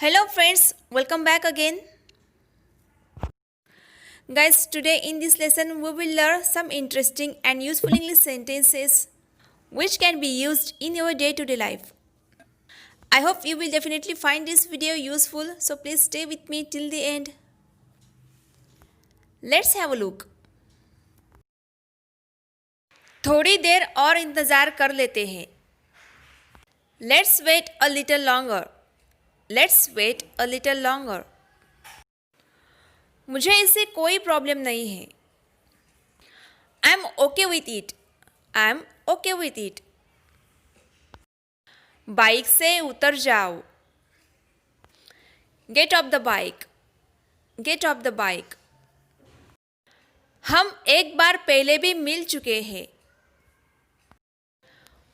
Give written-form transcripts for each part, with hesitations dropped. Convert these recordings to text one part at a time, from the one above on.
Hello friends, welcome back again. Guys, today in this lesson we will learn some interesting and useful English sentences which can be used in your day-to-day life. I hope you will definitely find this video useful, so please stay with me till the end. Let's have a look. थोड़ी देर और इंतज़ार कर लेते हैं. Let's wait a little longer. Let's wait a little longer. मुझे इससे कोई problem नहीं है. I'm okay with it. I'm okay with it. Bike से उतर जाओ. Get off the bike. Get off the bike. हम एक बार पहले भी मिल चुके हैं.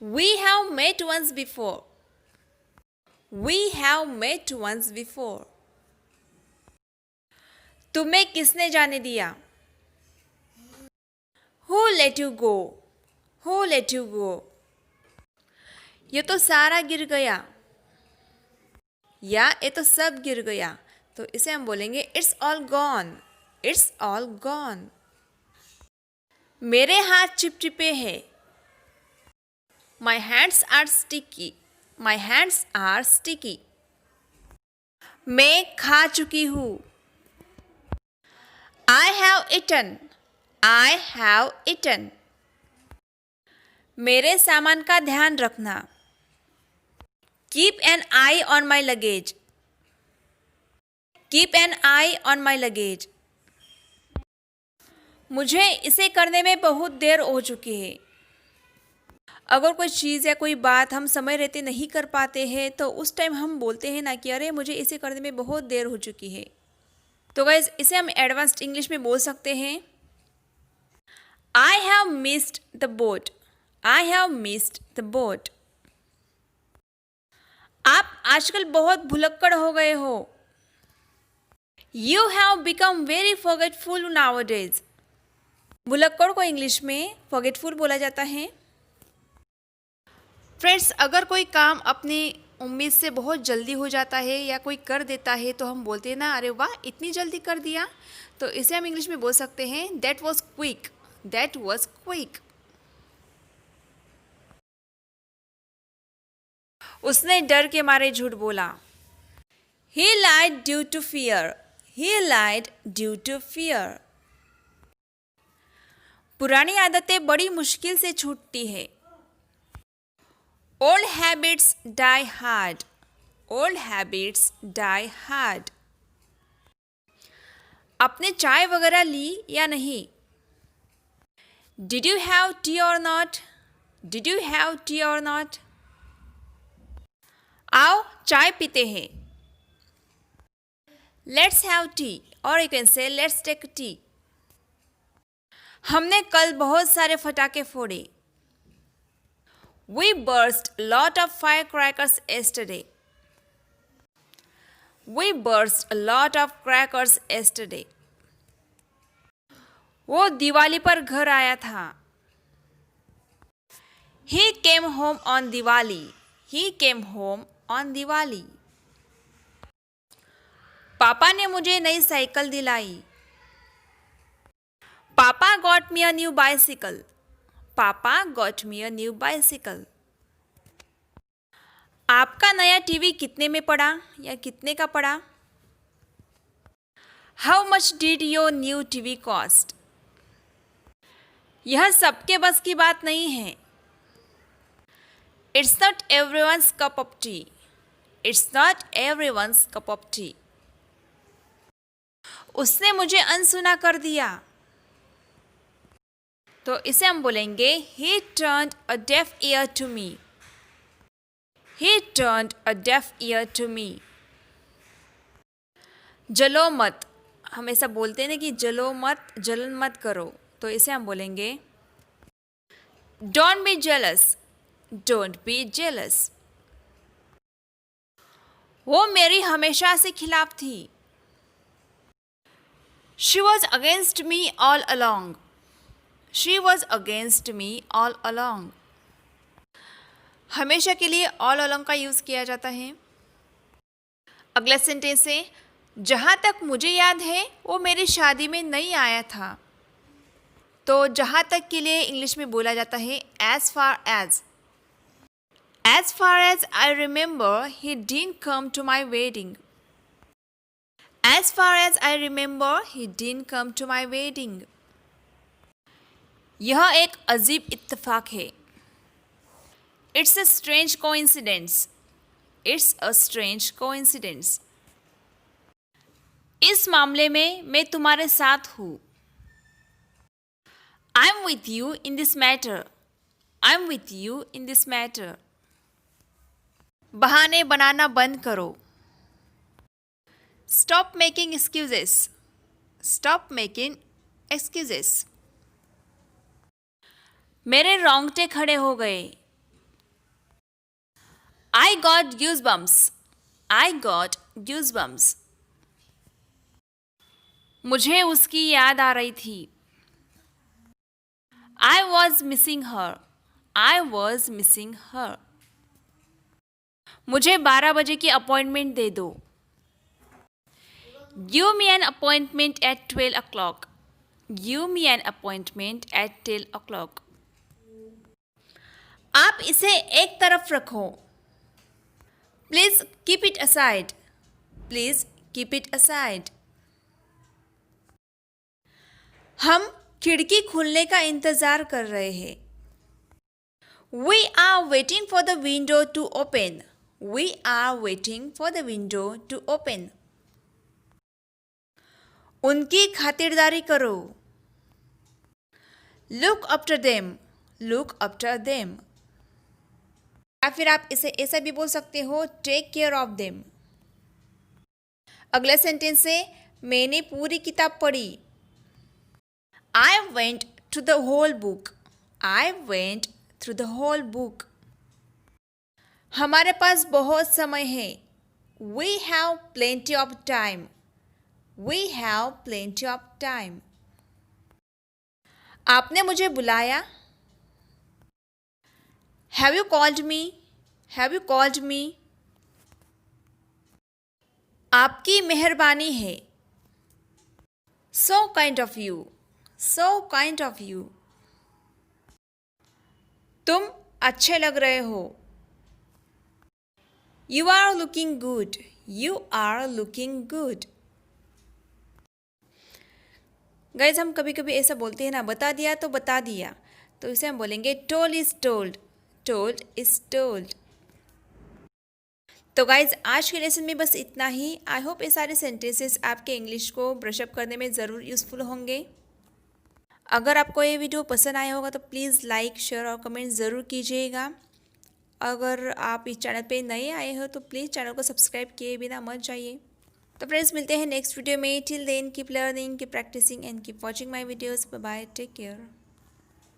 We have met once before. We have met once before. तुम्हें किसने जाने दिया? Who let you go? Who let you go? ये तो सारा गिर गया. या ये तो सब गिर गया. तो इसे हम बोलेंगे It's all gone. It's all gone. मेरे हाथ चिपचिपे हैं. My hands are sticky. My hands are sticky. मैं खा चुकी हूँ. I have eaten. I have eaten. मेरे सामान का ध्यान रखना. Keep an eye on my luggage. Keep an eye on my luggage. मुझे इसे करने में बहुत देर हो चुकी है. अगर कोई चीज़ या कोई बात हम समय रहते नहीं कर पाते हैं तो उस टाइम हम बोलते हैं ना कि अरे मुझे इसे करने में बहुत देर हो चुकी है. तो गाइस इसे हम एडवांस्ड इंग्लिश में बोल सकते हैं I have missed the boat. I have missed the boat. आप आजकल बहुत भुलक्कड़ हो गए हो. You have become very forgetful nowadays. भुलक्कड़ को इंग्लिश में forgetful बोला जाता है. फ्रेंड्स, अगर कोई काम अपनी उम्मीद से बहुत जल्दी हो जाता है या कोई कर देता है तो हम बोलते हैं ना अरे वाह इतनी जल्दी कर दिया. तो इसे हम इंग्लिश में बोल सकते हैं that was quick. That was quick. उसने डर के मारे झूठ बोला. He lied due to fear. He lied due to fear. पुरानी आदतें बड़ी मुश्किल से छूटती है. Old habits die hard. Old habits die hard. आपने चाय वगैरह ली या नहीं? Did you have tea or not? Did you have tea or not? आओ चाय पीते हैं. Let's have tea or you can say let's take tea. हमने कल बहुत सारे फटाके फोड़े. We burst a lot of firecrackers yesterday. We burst a lot of crackers yesterday. वो दिवाली पर घर आया था. He came home on Diwali. He came home on Diwali. पापा ने मुझे नई साइकिल दिलाई. पापा got me a new bicycle. पापा got me a new bicycle. आपका नया टीवी कितने में पड़ा या कितने का पड़ा? How much did your new TV cost? यह सबके बस की बात नहीं है. It's not everyone's cup of tea. It's not everyone's cup of tea. उसने मुझे अनसुना कर दिया. तो इसे हम बोलेंगे He turned a deaf ear to me. He turned a deaf ear to me. जलो मत. हम ऐसा बोलते हैं ना कि जलो मत, जलन मत करो. तो इसे हम बोलेंगे Don't be jealous. Don't be jealous. वो मेरी हमेशा से खिलाफ थी. She was against me all along. She was against me all along. हमेशा के लिए all along का यूज़ किया जाता है. अगला सेंटेंस है, जहाँ तक मुझे याद है वो मेरी शादी में नहीं आया था। तो जहाँ तक के लिए इंग्लिश में बोला जाता है as far as। As far as I remember, he didn't come to my wedding. As far as I remember, he didn't come to my wedding. यह एक अजीब इत्तेफाक है। It's a strange coincidence. It's a strange coincidence. इस मामले में मैं तुम्हारे साथ हूँ। I'm with you in this matter. I'm with you in this matter. बहाने बनाना बंद करो। Stop making excuses. Stop making excuses. मेरे रोंगटे खड़े हो गए। I got goosebumps. I got goosebumps. मुझे उसकी याद आ रही थी। I was missing her. I was missing her. मुझे 12 बजे की अपॉइंटमेंट दे दो। Give me an appointment at 12 o'clock. Give me an appointment at 12 o'clock. आप इसे एक तरफ रखो। Please keep it aside. Please keep it aside. हम खिड़की खुलने का इंतजार कर रहे हैं। We are waiting for the window to open. We are waiting for the window to open. उनकी खातिरदारी करो। Look after them. Look after them. या फिर आप इसे ऐसा भी बोल सकते हो, Take care of them. अगला सेंटेंस है, मैंने पूरी किताब पढ़ी। I went through the whole book. I went through the whole book. हमारे पास बहुत समय है। We have plenty of time. We have plenty of time. आपने मुझे बुलाया। Have you called me? Have you called me? आपकी मेहरबानी है। So kind of you. So kind of you. तुम अच्छे लग रहे हो। You are looking good. You are looking good. Guys हम कभी कभी ऐसा बोलते हैं ना, बता दिया तो बता दिया, तो इसे हम बोलेंगे told is told. Told is told. तो गाइज आज के लेसन में बस इतना ही। आई होप ये सारे सेंटेंसेस आपके इंग्लिश को ब्रशअप करने में ज़रूर यूज़फुल होंगे। अगर आपको ये वीडियो पसंद आया होगा तो प्लीज़ लाइक, शेयर और कमेंट ज़रूर कीजिएगा। अगर आप इस चैनल पे नए आए हो तो प्लीज़ चैनल को सब्सक्राइब किए बिना मत जाइए। तो फ्रेंड्स मिलते हैं नेक्स्ट वीडियो में। Till then keep learning, keep practising and keep watching my videos. Bye bye, take care.